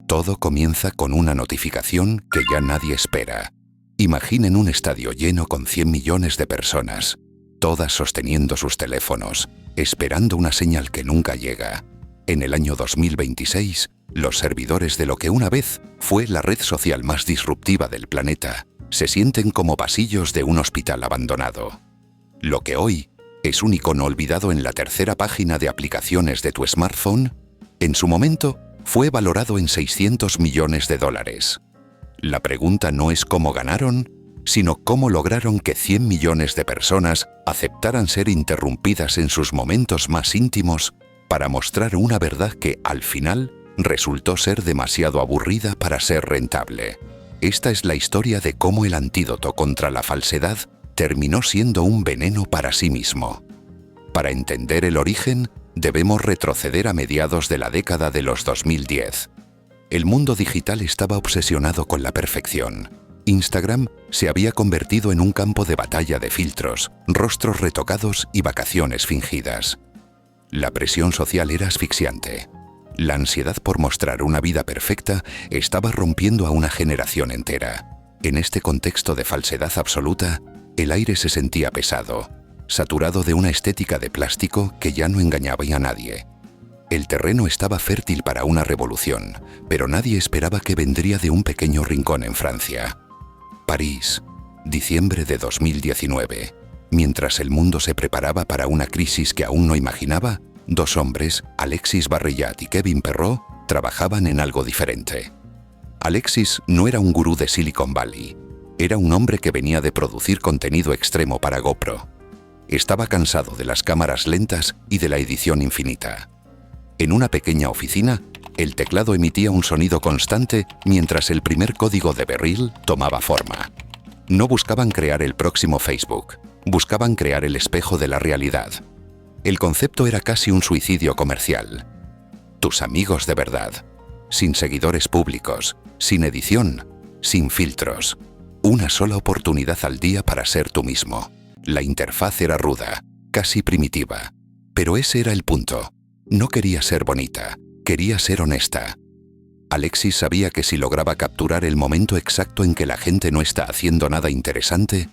Todo comienza con una notificación que ya nadie espera. Imaginen un estadio lleno con 100 millones de personas, todas sosteniendo sus teléfonos, esperando una señal que nunca llega. En el año 2026, los servidores de lo que una vez fue la red social más disruptiva del planeta se sienten como pasillos de un hospital abandonado. Lo que hoy es un icono olvidado en la tercera página de aplicaciones de tu smartphone, en su momento fue valorado en 600 millones de dólares. La pregunta no es cómo ganaron, sino cómo lograron que 100 millones de personas aceptaran ser interrumpidas en sus momentos más íntimos para mostrar una verdad que, al final, resultó ser demasiado aburrida para ser rentable. Esta es la historia de cómo el antídoto contra la falsedad terminó siendo un veneno para sí mismo. Para entender el origen, debemos retroceder a mediados de la década de los 2010. El mundo digital estaba obsesionado con la perfección. Instagram se había convertido en un campo de batalla de filtros, rostros retocados y vacaciones fingidas. La presión social era asfixiante. La ansiedad por mostrar una vida perfecta estaba rompiendo a una generación entera. En este contexto de falsedad absoluta, el aire se sentía pesado, saturado de una estética de plástico que ya no engañaba a nadie. El terreno estaba fértil para una revolución, pero nadie esperaba que vendría de un pequeño rincón en Francia. París, diciembre de 2019. Mientras el mundo se preparaba para una crisis que aún no imaginaba, dos hombres, Alexis Barrellat y Kevin Perrot, trabajaban en algo diferente. Alexis no era un gurú de Silicon Valley. Era un hombre que venía de producir contenido extremo para GoPro. Estaba cansado de las cámaras lentas y de la edición infinita. En una pequeña oficina, el teclado emitía un sonido constante mientras el primer código de Beryl tomaba forma. No buscaban crear el próximo Facebook, buscaban crear el espejo de la realidad. El concepto era casi un suicidio comercial. Tus amigos de verdad, sin seguidores públicos, sin edición, sin filtros. Una sola oportunidad al día para ser tú mismo. La interfaz era ruda, casi primitiva. Pero ese era el punto. No quería ser bonita, quería ser honesta. Alexis sabía que si lograba capturar el momento exacto en que la gente no está haciendo nada interesante,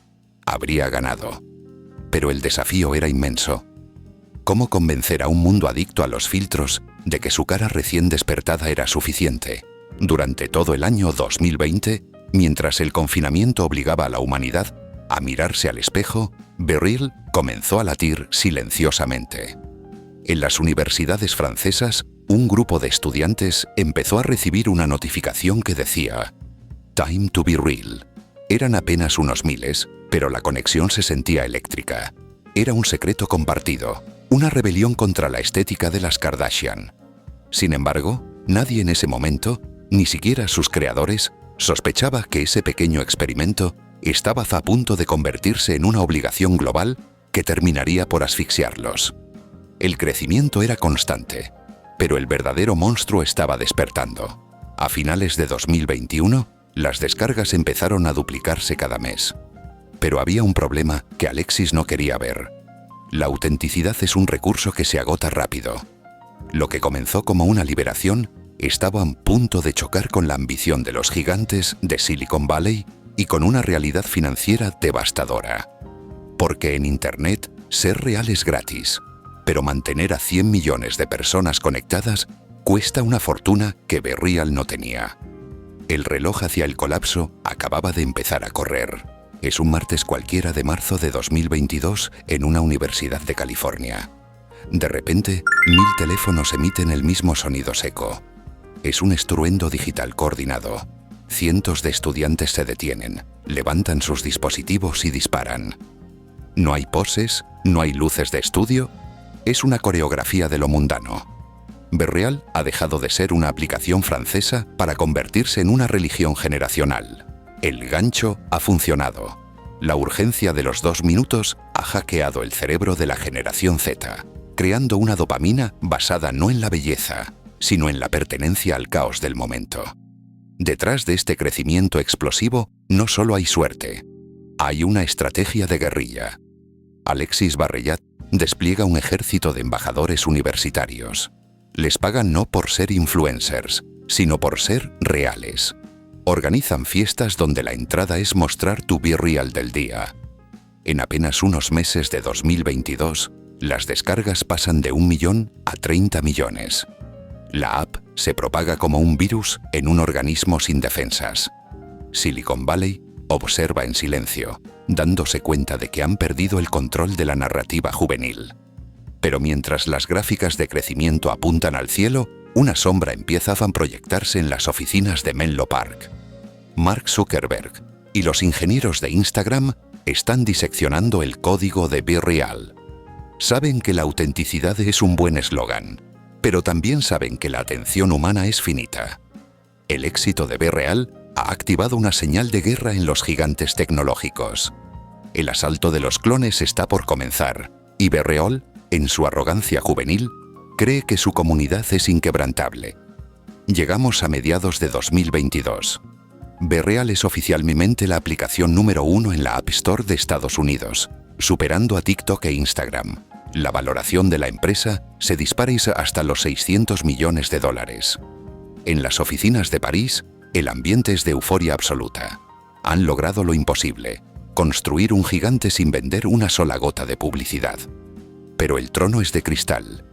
habría ganado. Pero el desafío era inmenso. ¿Cómo convencer a un mundo adicto a los filtros de que su cara recién despertada era suficiente? Durante todo el año 2020, mientras el confinamiento obligaba a la humanidad a mirarse al espejo, Beryl comenzó a latir silenciosamente. En las universidades francesas, un grupo de estudiantes empezó a recibir una notificación que decía «Time to be real». Eran apenas unos miles, pero la conexión se sentía eléctrica. Era un secreto compartido, una rebelión contra la estética de las Kardashian. Sin embargo, nadie en ese momento, ni siquiera sus creadores, sospechaba que ese pequeño experimento estaba a punto de convertirse en una obligación global que terminaría por asfixiarlos. El crecimiento era constante, pero el verdadero monstruo estaba despertando. A finales de 2021, las descargas empezaron a duplicarse cada mes. Pero había un problema que Alexis no quería ver. La autenticidad es un recurso que se agota rápido. Lo que comenzó como una liberación estaba a punto de chocar con la ambición de los gigantes de Silicon Valley y con una realidad financiera devastadora. Porque en Internet, ser real es gratis, pero mantener a 100 millones de personas conectadas cuesta una fortuna que Beryl no tenía. El reloj hacia el colapso acababa de empezar a correr. Es un martes cualquiera de marzo de 2022 en una universidad de California. De repente, 1000 teléfonos emiten el mismo sonido seco. Es un estruendo digital coordinado. Cientos de estudiantes se detienen, levantan sus dispositivos y disparan. No hay poses, no hay luces de estudio. Es una coreografía de lo mundano. Beryl ha dejado de ser una aplicación francesa para convertirse en una religión generacional. El gancho ha funcionado. La urgencia de los 2 minutos ha hackeado el cerebro de la generación Z, creando una dopamina basada no en la belleza, sino en la pertenencia al caos del momento. Detrás de este crecimiento explosivo no solo hay suerte, hay una estrategia de guerrilla. Alexis Barrellat despliega un ejército de embajadores universitarios. Les pagan no por ser influencers, sino por ser reales. Organizan fiestas donde la entrada es mostrar tu BeReal del día. En apenas unos meses de 2022, las descargas pasan de 1 millón a 30 millones. La app se propaga como un virus en un organismo sin defensas. Silicon Valley observa en silencio, dándose cuenta de que han perdido el control de la narrativa juvenil. Pero mientras las gráficas de crecimiento apuntan al cielo, una sombra empieza a proyectarse en las oficinas de Menlo Park. Mark Zuckerberg y los ingenieros de Instagram están diseccionando el código de BeReal. Saben que la autenticidad es un buen eslogan, pero también saben que la atención humana es finita. El éxito de BeReal ha activado una señal de guerra en los gigantes tecnológicos. El asalto de los clones está por comenzar, y BeReal, en su arrogancia juvenil, cree que su comunidad es inquebrantable. Llegamos a mediados de 2022. BeReal es oficialmente la aplicación número 1 en la App Store de Estados Unidos, superando a TikTok e Instagram. La valoración de la empresa se dispara hasta los 600 millones de dólares. En las oficinas de París, el ambiente es de euforia absoluta. Han logrado lo imposible, construir un gigante sin vender una sola gota de publicidad. Pero el trono es de cristal,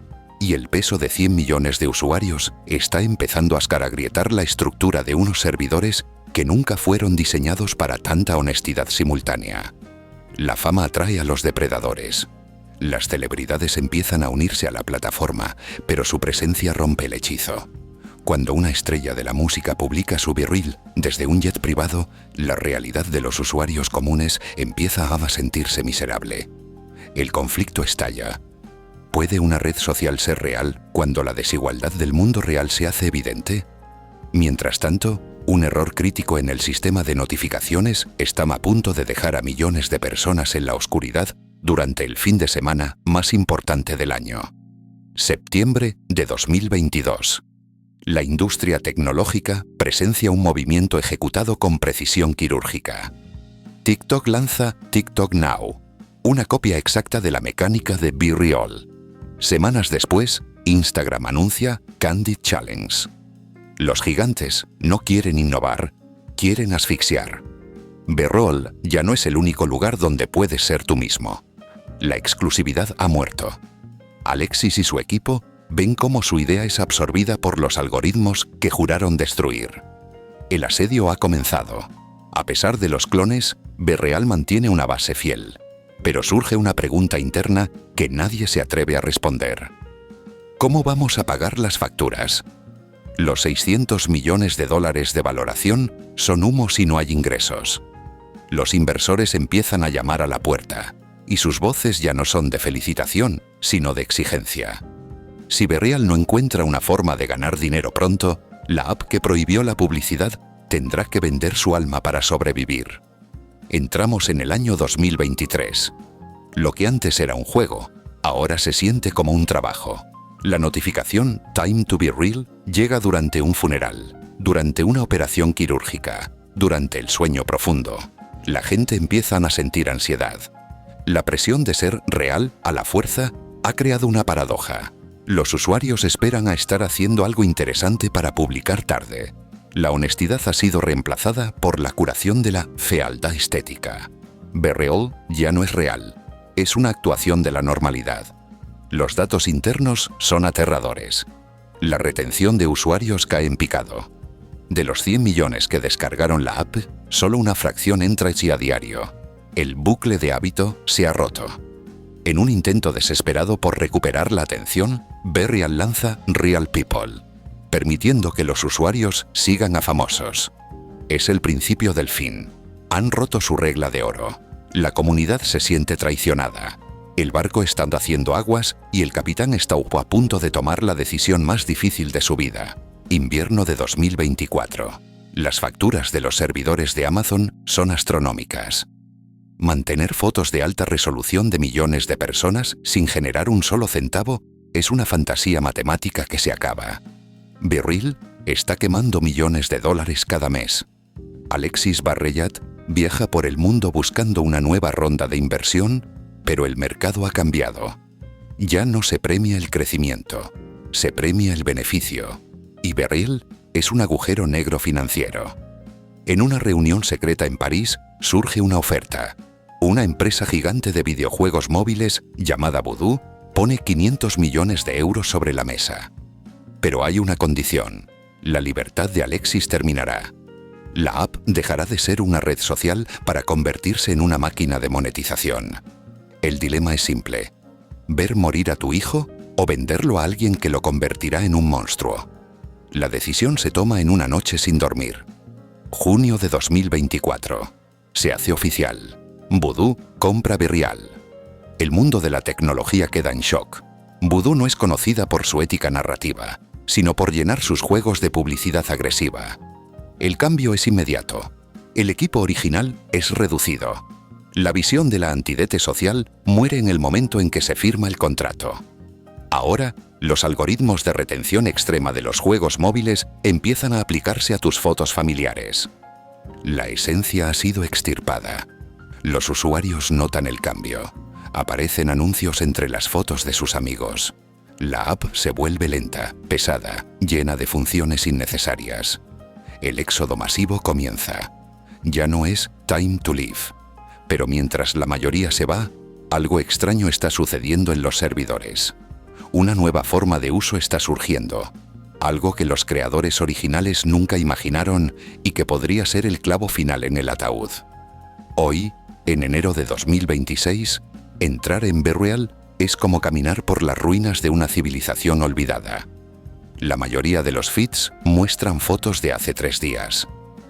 y el peso de 100 millones de usuarios está empezando a agrietar la estructura de unos servidores que nunca fueron diseñados para tanta honestidad simultánea. La fama atrae a los depredadores. Las celebridades empiezan a unirse a la plataforma, pero su presencia rompe el hechizo. Cuando una estrella de la música publica su BeReal desde un jet privado, la realidad de los usuarios comunes empieza a sentirse miserable. El conflicto estalla. ¿Puede una red social ser real cuando la desigualdad del mundo real se hace evidente? Mientras tanto, un error crítico en el sistema de notificaciones está a punto de dejar a millones de personas en la oscuridad durante el fin de semana más importante del año. Septiembre de 2022. La industria tecnológica presencia un movimiento ejecutado con precisión quirúrgica. TikTok lanza TikTok Now, una copia exacta de la mecánica de BeReal. Semanas después, Instagram anuncia Candid Challenge. Los gigantes no quieren innovar, quieren asfixiar. BeReal ya no es el único lugar donde puedes ser tú mismo. La exclusividad ha muerto. Alexis y su equipo ven cómo su idea es absorbida por los algoritmos que juraron destruir. El asedio ha comenzado. A pesar de los clones, BeReal mantiene una base fiel. Pero surge una pregunta interna que nadie se atreve a responder. ¿Cómo vamos a pagar las facturas? Los 600 millones de dólares de valoración son humo si no hay ingresos. Los inversores empiezan a llamar a la puerta, y sus voces ya no son de felicitación, sino de exigencia. Si BeReal no encuentra una forma de ganar dinero pronto, la app que prohibió la publicidad tendrá que vender su alma para sobrevivir. Entramos en el año 2023. Lo que antes era un juego, ahora se siente como un trabajo. La notificación Time to BeReal llega durante un funeral, durante una operación quirúrgica, durante el sueño profundo. La gente empieza a sentir ansiedad. La presión de ser real a la fuerza ha creado una paradoja. Los usuarios esperan a estar haciendo algo interesante para publicar tarde. La honestidad ha sido reemplazada por la curación de la fealdad estética. BeReal ya no es real, es una actuación de la normalidad. Los datos internos son aterradores. La retención de usuarios cae en picado. De los 100 millones que descargaron la app, solo una fracción entra a diario. El bucle de hábito se ha roto. En un intento desesperado por recuperar la atención, BeReal lanza Real People, permitiendo que los usuarios sigan a famosos. Es el principio del fin. Han roto su regla de oro. La comunidad se siente traicionada. El barco está haciendo aguas y el capitán está a punto de tomar la decisión más difícil de su vida. Invierno de 2024. Las facturas de los servidores de Amazon son astronómicas. Mantener fotos de alta resolución de millones de personas sin generar un solo centavo es una fantasía matemática que se acaba. BeReal está quemando millones de dólares cada mes. Alexis Barrellat viaja por el mundo buscando una nueva ronda de inversión, pero el mercado ha cambiado. Ya no se premia el crecimiento, se premia el beneficio. Y BeReal es un agujero negro financiero. En una reunión secreta en París surge una oferta. Una empresa gigante de videojuegos móviles llamada Voodoo pone 500 millones de euros sobre la mesa. Pero hay una condición: la libertad de Alexis terminará. La app dejará de ser una red social para convertirse en una máquina de monetización. El dilema es simple: ver morir a tu hijo o venderlo a alguien que lo convertirá en un monstruo. La decisión se toma en una noche sin dormir. Junio de 2024. Se hace oficial. Voodoo compra Virreal. El mundo de la tecnología queda en shock. Voodoo no es conocida por su ética narrativa, sino por llenar sus juegos de publicidad agresiva. El cambio es inmediato. El equipo original es reducido. La visión de la antidete social muere en el momento en que se firma el contrato. Ahora, los algoritmos de retención extrema de los juegos móviles empiezan a aplicarse a tus fotos familiares. La esencia ha sido extirpada. Los usuarios notan el cambio. Aparecen anuncios entre las fotos de sus amigos. La app se vuelve lenta, pesada, llena de funciones innecesarias. El éxodo masivo comienza. Ya no es time to live. Pero mientras la mayoría se va, algo extraño está sucediendo en los servidores. Una nueva forma de uso está surgiendo. Algo que los creadores originales nunca imaginaron y que podría ser el clavo final en el ataúd. Hoy, en enero de 2026, entrar en Virreal es como caminar por las ruinas de una civilización olvidada. La mayoría de los feeds muestran fotos de hace 3 días.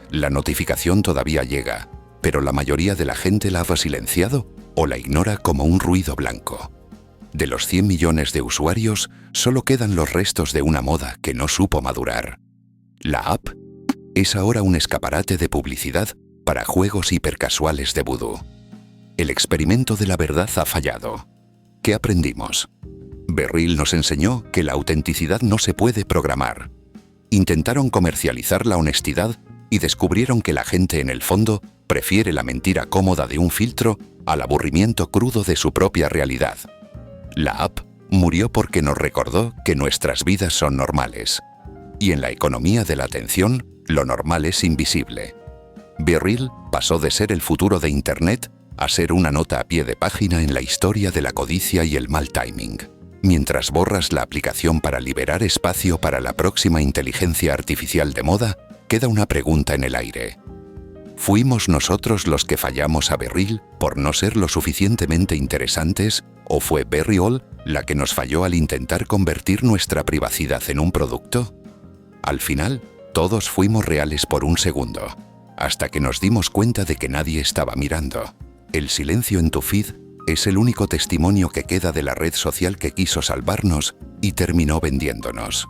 La notificación todavía llega, pero la mayoría de la gente la ha silenciado o la ignora como un ruido blanco. De los 100 millones de usuarios, solo quedan los restos de una moda que no supo madurar. La app es ahora un escaparate de publicidad para juegos hipercasuales de Voodoo. El experimento de la verdad ha fallado. ¿Qué aprendimos? Virreal nos enseñó que la autenticidad no se puede programar. Intentaron comercializar la honestidad y descubrieron que la gente en el fondo prefiere la mentira cómoda de un filtro al aburrimiento crudo de su propia realidad. La app murió porque nos recordó que nuestras vidas son normales. Y en la economía de la atención, lo normal es invisible. Virreal pasó de ser el futuro de Internet a ser una nota a pie de página en la historia de la codicia y el mal timing. Mientras borras la aplicación para liberar espacio para la próxima inteligencia artificial de moda, queda una pregunta en el aire. ¿Fuimos nosotros los que fallamos a Virreal por no ser lo suficientemente interesantes, o fue Virreal la que nos falló al intentar convertir nuestra privacidad en un producto? Al final, todos fuimos reales por un segundo, hasta que nos dimos cuenta de que nadie estaba mirando. El silencio en tu feed es el único testimonio que queda de la red social que quiso salvarnos y terminó vendiéndonos.